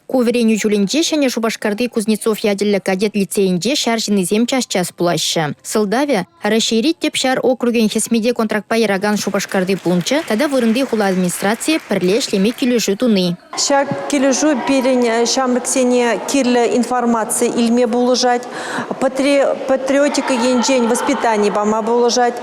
Кувереню Жулинде шане Шубашкарды Кузнецов ядерлі кадет лицейінде шаржины зем час плаща. Сылдаве расширить теп шар округен хесмеде контрактпа яраган Шубашкарды пунча, тогда вырынды хула администрации пірлешлеме кележу туны. Шак кележу перен шамрыксене кирлі информации илме булыжать, патриотика енжень воспитание бама булыжать,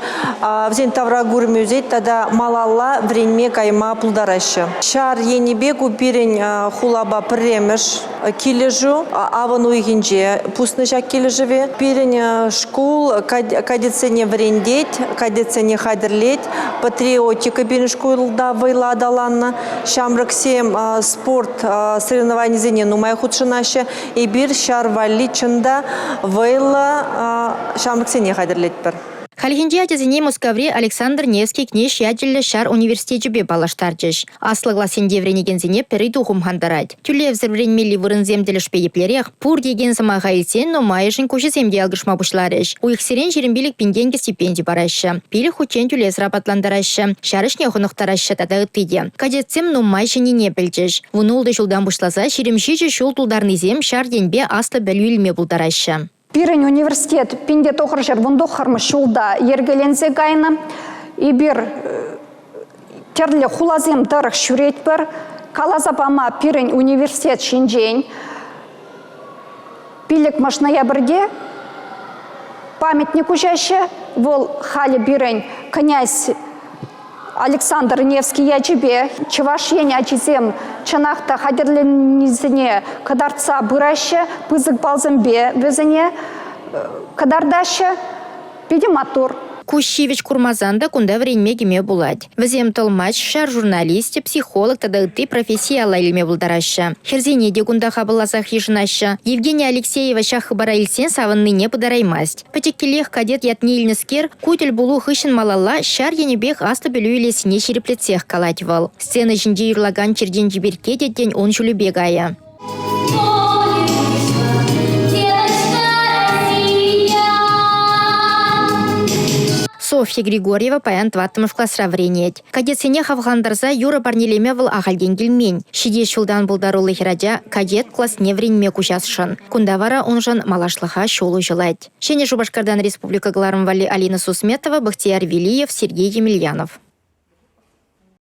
взен тавра гурмюзет, тогда малалла вренме кайма пулдараща. Шар енебегу перен хулаба премеш кележу, авану енже пустны шак кележеве, перен школ кадетсене врендеть, кадетсене хадерлеть, патриотика перен школда вайладаланна, шамрыксем спорт соревнований зене нумай худшинаще и бир шар валичында вайла шамрыксене хадерлеть пер. Хальхинджи атезине Москавре Александр Невский книж ядерлі шар университетчебе балаштарчыш. Аслы гласенде вренегензине перейду хумхандарать. Тюле взрвренмели вырынземделішпе еплерех, пур деген замаға илсен, но майышын көшіземде алгышма бұшларыш. У их сирен жерімбелік пинденге стипендий барашы. Пилі хучен тюле срапатландарашы. Шарышне хунықтарашы тада ыттыде. Кадетсем, но майшыне не білчіш. Вунулды жылдан бұшлаза, шеремшечі шул тулдарнызем шар денбе аслы бәлюйлме бұлдарашы. Пирен университет пинде тохржер вундухармы шулда ергелензе гайна. И бир терле хулазем дырых шүрет бір. Калазапама пирен университет шинжень. Пилік машная бірде памятник ужаще. Вол хали бирен князь Александр Невский ячебе, Чевашьене ачизем, чанахта хадерленизіне кадарца быраще, пызык балзымбе везіне кадардаще, педиматур. Кущевич Курмазанда кунда вренме геме булать. Везем толмач, шар журналист, психолог, тада ты профессия илме булдараша. Херзине де кунда хабылазах ешнаша. Евгения Алексеева шахыбара илсен саванны не подараймасть. Патеккелех кадет ятни ильнескер, кутель булу хышын малала, шар енебех аслы белю илесіне шереплетсех калатьвал. Сцена жинде юрлаган черден жиберке день он шулюбегая. Софья Григорьева паян тваттымыш классра вренет. Кадетсене хавхандарза Юра барнелемевал ахальден гельмень. Шиде шулдан булдарулы хирадя кадет класс не вренме кучасшын. Кундавара онжан малашлыха шолу желать. Шене Шубашкардан Республика Глармвали Алина Сусметова, Бахтияр Велиев, Сергей Емельянов.